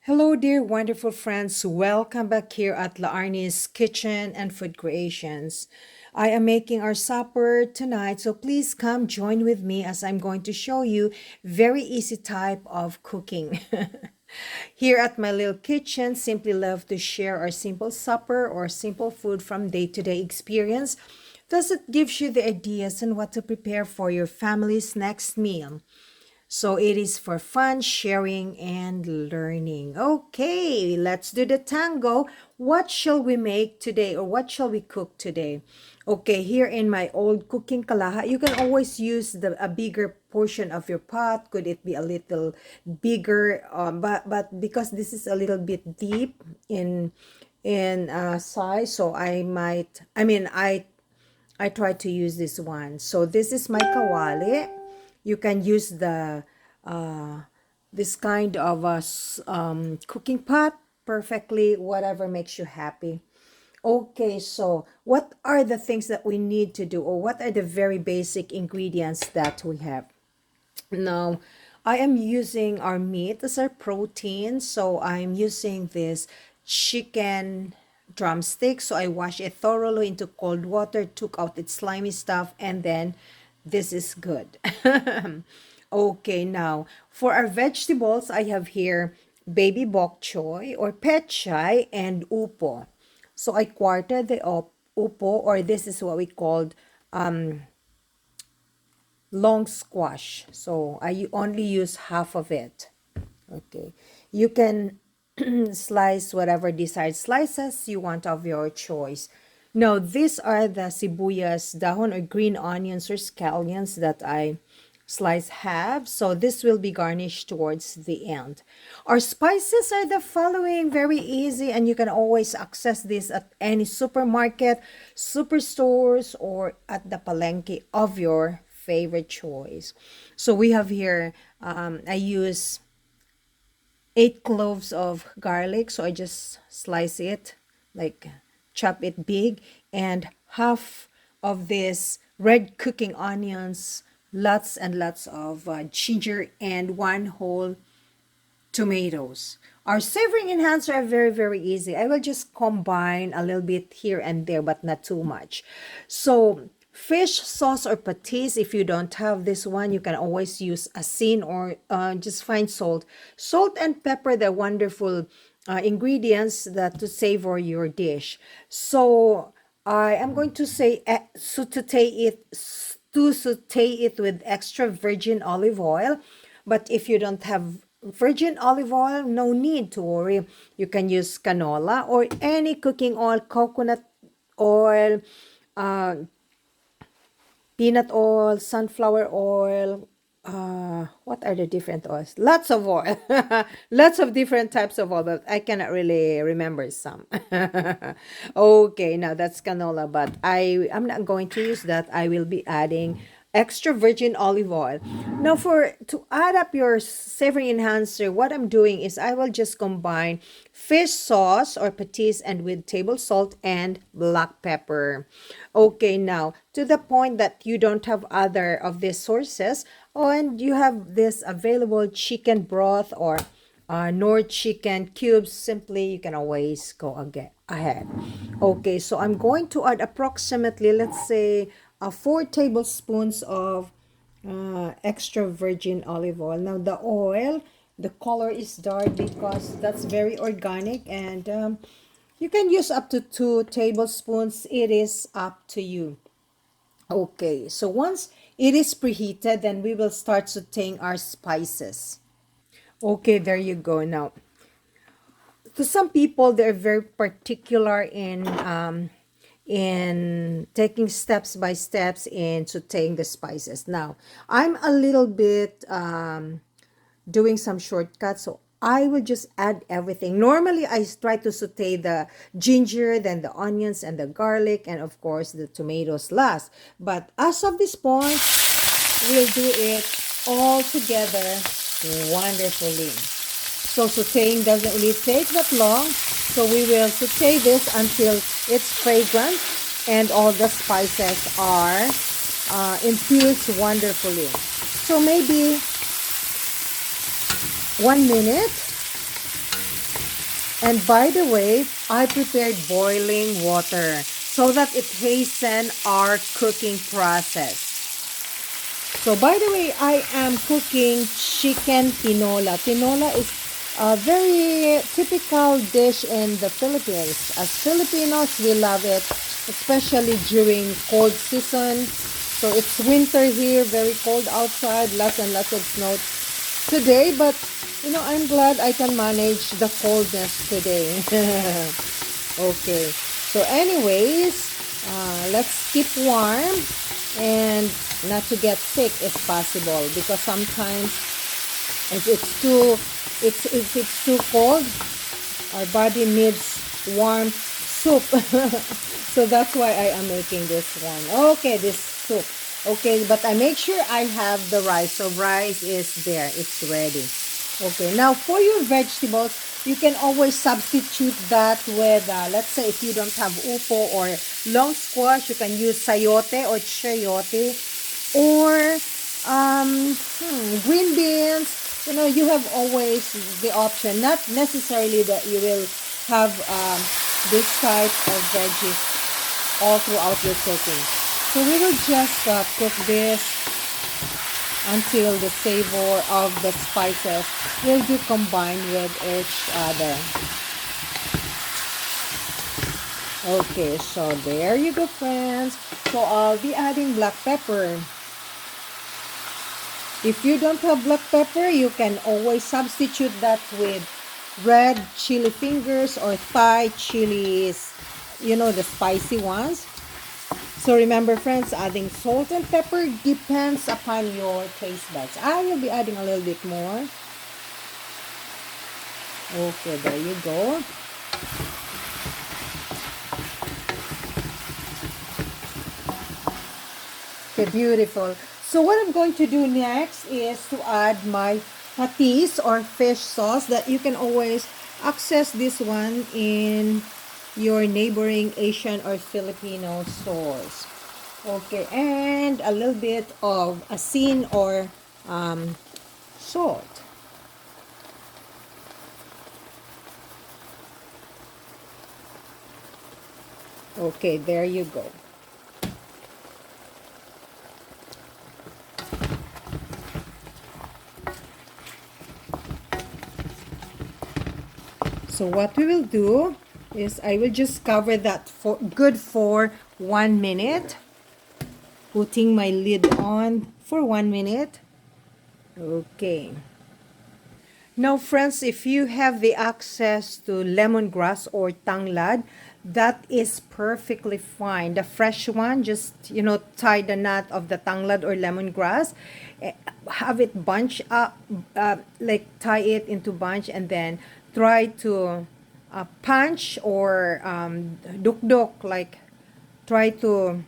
Hello, dear wonderful friends. Welcome back here at La Arnie's Kitchen and Food Creations. I am making our supper tonight, so please come join with me as I'm going to show you very easy type of cooking. Here at my little kitchen, simply love to share our simple supper or simple food from day-to-day experience. Thus, it gives you the ideas on what to prepare for your family's next meal. So it is for fun, sharing, and learning. Okay, let's do the tango. What shall we make today or what shall we cook today? Okay, here in my old cooking kalaha, you can always use a bigger portion of your pot. Could it be a little bigger? But because this is a little bit deep in size, so I try to use this one. So this is my kawali. You can use the this kind of cooking pot perfectly, whatever makes you happy. Okay, so what are the things that we need to do, or what are the very basic ingredients that we have? Now, I am using our meat as our protein. So I'm using this chicken drumstick. So I wash it thoroughly into cold water, took out its slimy stuff, and then this is good. Okay, now for our vegetables, I have here baby bok choy or pechay and upo. So I quartered the upo, or this is what we called long squash. So I only use half of it. Okay. You can slice whatever desired slices you want of your choice. Now, these are the sibuyas, dahon or green onions or scallions that I slice half. So this will be garnished towards the end. Our spices are the following, very easy, and you can always access this at any supermarket, superstores, or at the palenque of your favorite choice. So we have here, I use 8 cloves of garlic. So I just slice it, like chop it big, and half of this red cooking onions, lots and lots of ginger, and one whole tomatoes. Our savoring enhancer are very, very easy. I will just combine a little bit here and there, but not too much. So fish sauce or patis, if you don't have this one, you can always use asin or just fine salt. Salt and pepper, the wonderful ingredients that to savor your dish. So I am going to say saute it with extra virgin olive oil. But if you don't have virgin olive oil, no need to worry. You can use canola or any cooking oil, coconut oil, uh, peanut oil, sunflower oil. What are the different oils? Lots of oil. Lots of different types of oil, but I cannot really remember some. Okay, now that's canola, but I'm not going to use that. I will be adding extra virgin olive oil. Now, for to add up your savory enhancer, what I'm doing is I will just combine fish sauce or patis and with table salt and black pepper. Okay, now to the point that you don't have other of these sources, oh, and you have this available chicken broth or nor chicken cubes, simply you can always go again ahead. Okay, so I'm going to add approximately, let's say, 4 tablespoons of extra virgin olive oil. Now the oil, the color is dark because that's very organic, and you can use up to 2 tablespoons. It is up to you. Okay, so once it is preheated, then we will start sauteing our spices. Okay, there you go. Now, to some people, they're very particular in taking steps by steps in sauteing the spices. Now, I'm a little bit doing some shortcuts, so I will just add everything. Normally, I try to saute the ginger, then the onions and the garlic, and of course the tomatoes last. But as of this point, we'll do it all together wonderfully. So sauteing doesn't really take that long. So we will saute this until it's fragrant and all the spices are infused wonderfully. So maybe 1 minute. And by the way, I prepared boiling water so that it hasten our cooking process. So by the way, I am cooking chicken tinola. Tinola is a very typical dish in the Philippines. As Filipinos, we love it, especially during cold season. So it's winter here, very cold outside, lots and lots of snow today. But, I'm glad I can manage the coldness today. Okay. So anyways, let's keep warm and not to get sick if possible, because sometimes if it's too cold, our body needs warm soup. So that's why I am making this one. Okay, this soup. Okay, but I make sure I have the rice. So rice is there. It's ready. Okay, now for your vegetables, you can always substitute that with, let's say if you don't have upo or long squash, you can use sayote or chayote or green beans. You have always the option. Not necessarily that you will have this type of veggies all throughout your cooking. So we will just cook this until the savor of the spices will be combined with each other. Okay, so there you go, friends. So I'll be adding black pepper. If you don't have black pepper, you can always substitute that with red chili fingers or Thai chilies, the spicy ones. So remember, friends, adding salt and pepper depends upon your taste buds. I will be adding a little bit more. Okay, there you go. Okay, beautiful. So what I'm going to do next is to add my patis or fish sauce that you can always access this one in your neighboring Asian or Filipino stores. Okay, and a little bit of asin or salt. Okay, there you go. So what we will do is I will just cover that for 1 minute. Putting my lid on for 1 minute. Okay. Now, friends, if you have the access to lemongrass or tanglad, that is perfectly fine. The fresh one, just, tie the knot of the tanglad or lemongrass, have it bunch up, like tie it into bunch, and then try to punch or duk-duk, like try to,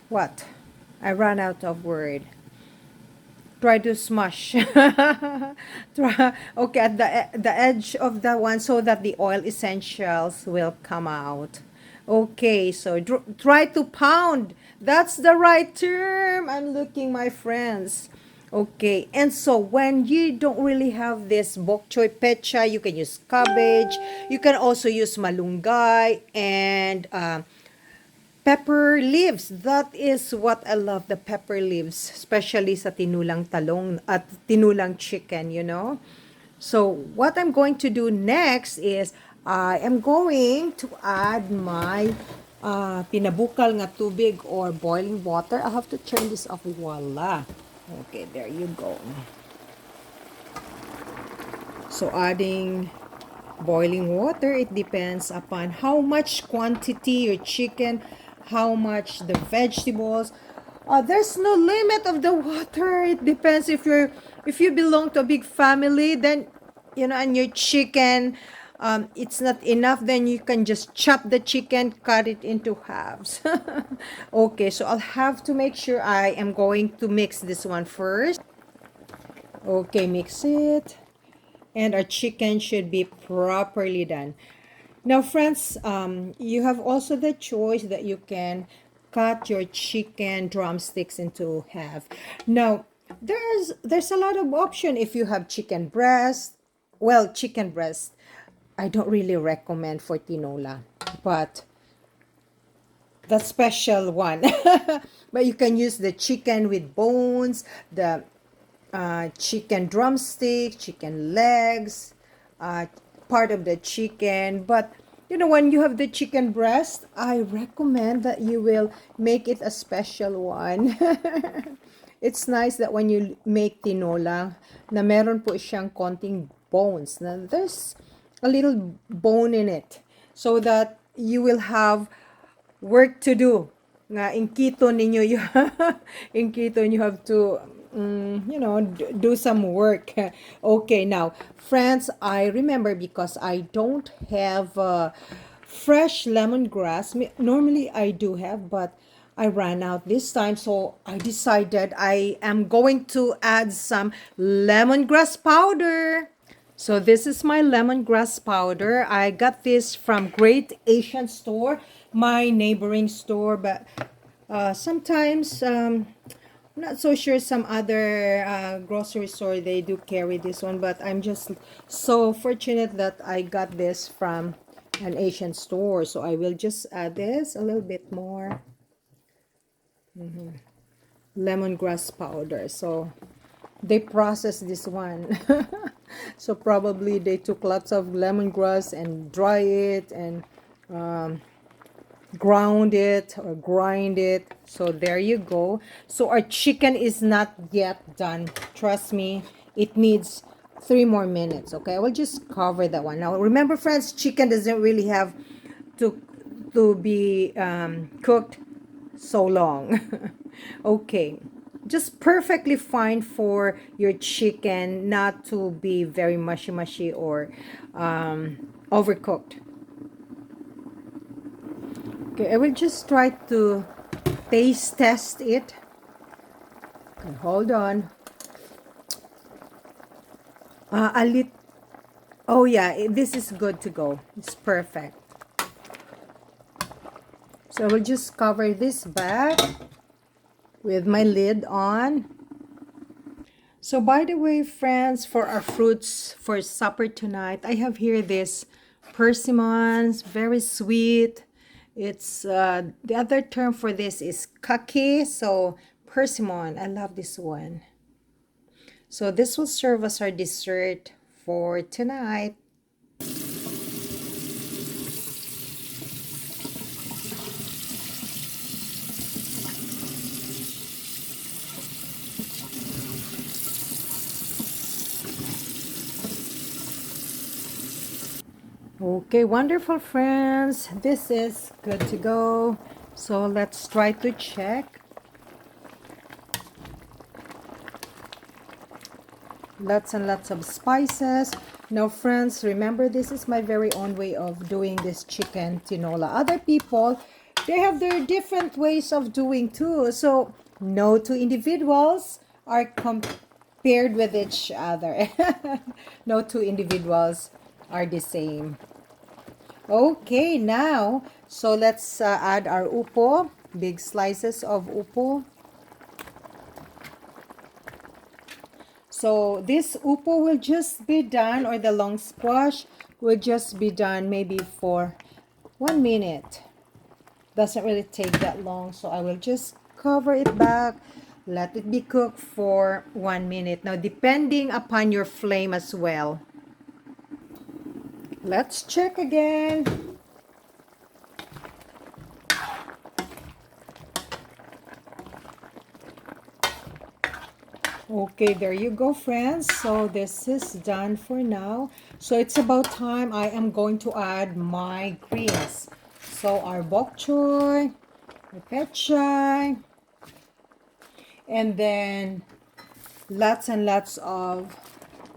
what? I ran out of word. Try to smush. Okay, at the edge of the one so that the oil essentials will come out. Okay, so try to pound. That's the right term. I'm looking, my friends. Okay, and so when you don't really have this bok choy pechay, you can use cabbage. You can also use malunggay and pepper leaves. That is what I love, the pepper leaves, especially sa tinulang talong at tinulang chicken, So what I'm going to do next is I am going to add my pinabukal nga tubig or boiling water. I have to turn this off. Voila. Okay, there you go. So adding boiling water, it depends upon how much quantity your chicken, how much the vegetables. There's no limit of the water. It depends if you belong to a big family, then and your chicken it's not enough, then you can just chop the chicken, cut it into halves. Okay, so I'll have to make sure I am going to mix this one first. Okay, mix it. And our chicken should be properly done. Now, friends, you have also the choice that you can cut your chicken drumsticks into half. Now, there's a lot of option if you have chicken breast. Well, chicken breast. I don't really recommend for tinola, but the special one. But you can use the chicken with bones, the chicken drumstick, chicken legs, uh, part of the chicken. But you know, when you have the chicken breast, I recommend that you will make it a special one. It's nice that when you make tinola, na meron po siyang konting bones. Na there's a little bone in it, so that you will have work to do. Nga in keto ninyo, you in keto you have to you know, do some work. Okay, now friends, I remember because I don't have fresh lemongrass. Normally I do have, but I ran out this time, so I decided I am going to add some lemongrass powder. So this is my lemongrass powder. I got this from Great Asian Store, my neighboring store, but sometimes I'm not so sure some other grocery store they do carry this one, but I'm just so fortunate that I got this from an Asian store. So I will just add this a little bit more lemongrass powder. So they processed this one. So probably they took lots of lemongrass and dry it and ground it or grind it. So there you go. So our chicken is not yet done. Trust me, it needs 3 more minutes. Okay, I will just cover that one. Now remember friends, chicken doesn't really have to be cooked so long. Okay, just perfectly fine for your chicken not to be very mushy or overcooked. Okay, I will just try to taste test it. Okay, hold on. A lit. Oh yeah, this is good to go. It's perfect. So I will just cover this back with my lid on. So by the way, friends, for our fruits for supper tonight, I have here this persimmons, very sweet. It's the other term for this is kaki. So persimmon, I love this one. So this will serve as our dessert for tonight. Okay, wonderful friends. This is good to go. So let's try to check. Lots and lots of spices. Now friends, remember this is my very own way of doing this chicken tinola. Other people, they have their different ways of doing too. So no two individuals are compared with each other. No two individuals are the same. Okay, now, so let's add our upo, big slices of upo. So this upo will just be done, or the long squash will just be done maybe for 1 minute. Doesn't really take that long, so I will just cover it back, let it be cooked for 1 minute. Now, depending upon your flame as well. Let's check again. Okay, there you go, friends. So this is done for now. So it's about time I am going to add my greens. So our bok choy, our pechay, and then lots and lots of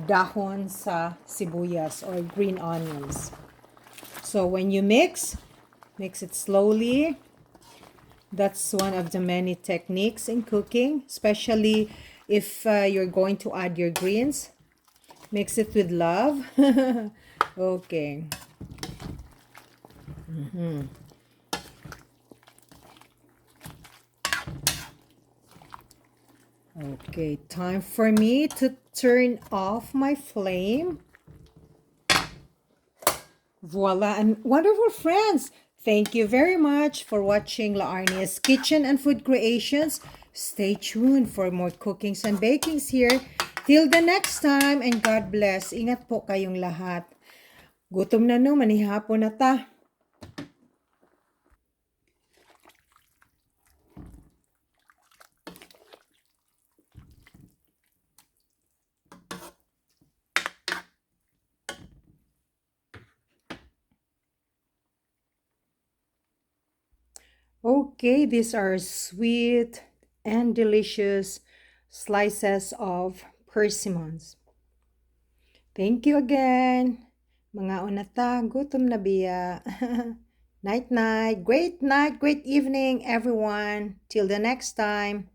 dahon sa sibuyas or green onions. So when you mix it slowly. That's one of the many techniques in cooking, especially if you're going to add your greens. Mix it with love. Okay. Okay, time for me to turn off my flame. Voila, and wonderful friends. Thank you very much for watching La Arnia's Kitchen and Food Creations. Stay tuned for more cookings and bakings here. Till the next time, and God bless. Ingat po kayong lahat. Gutom na no, manihapon na ta. Okay, these are sweet and delicious slices of persimmons. Thank you again. Mga unata, gutom na biya. Night night. Great night, great evening, everyone. Till the next time.